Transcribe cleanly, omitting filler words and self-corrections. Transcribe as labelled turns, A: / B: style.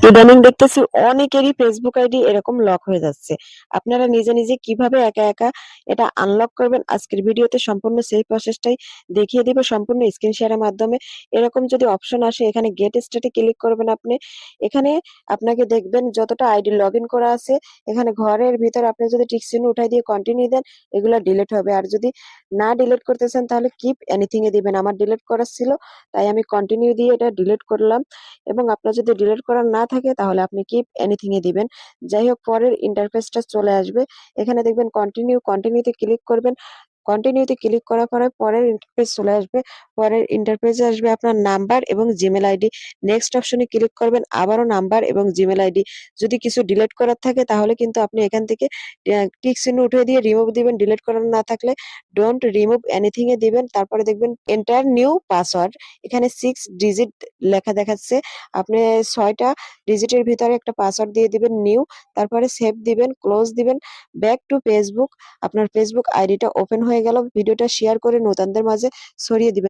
A: ইদানিং দেখতেছি অনেকেরই ফেসবুক আইডি এরকম লক হয়ে যাচ্ছে। আপনারা নিজে নিজে কিভাবে একা একা এটা আনলক করবেন আজকের ভিডিওতে সম্পূর্ণ সেই প্রসেসটাই দেখিয়ে দিব সম্পূর্ণ স্ক্রিন শেয়ারের মাধ্যমে। এরকম যদি অপশন আসে এখানে গেট স্টার্টে ক্লিক করবেন আপনি। এখানে আপনাকে দেখবেন যতটা আইডি লগ ইন করা আছে এখানে ঘরের ভিতর আপনি যদি টিক চিহ্ন উঠাই দিয়ে কন্টিনিউ দেন এগুলা ডিলিট হবে। আর যদি না ডিলিট করতে চান তাহলে কিপ এনিথিং এ দিবেন। আমার ডিলিট করা ছিল তাই আমি কন্টিনিউ দিয়ে এটা ডিলিট করলাম। এবং আপনার যদি ডিলিট করার না থাকে তাহলে আপনি কিপ এনিথিং এ দিবেন। যাই হোক পরের ইন্টারফেসটা চলে আসবে। এখানে দেখবেন কন্টিনিউতে ক্লিক করবেন। কন্টিনিউতে ক্লিক করার পরে পরের ইন্টারফেস চলে আসবে। পরের ইন্টারফেসে আসবে আপনার নাম্বার এবং জিমেল আইডি। নেক্সট অপশনে ক্লিক করবেন আবারও নাম্বার এবং জিমেল আইডি। যদি কিছু ডিলিট করার থাকে তাহলে কিন্তু আপনি এখান থেকে টিক চিহ্ন উঠিয়ে দিয়ে রিমুভ দিবেন। ডিলিট করার না থাকলে ডোন্ট রিমুভ এনিথিং এ দিবেন। তারপরে দেখবেন এন্টার নিউ পাসওয়ার্ড। এখানে 6 ডিজিট লেখা দেখাচ্ছে। আপনি ৬ টা ডিজিটের ভিতরে একটা পাসওয়ার্ড দিয়ে দিবেন নিউ। তারপরে সেভ দিবেন, ক্লোজ দিবেন, ব্যাক টু ফেসবুক। আপনার ফেসবুক আইডিটা ওপেন হয়ে গেল। ভিডিওটা শেয়ার করে নতুনদের মাঝে ছড়িয়ে দিবেন।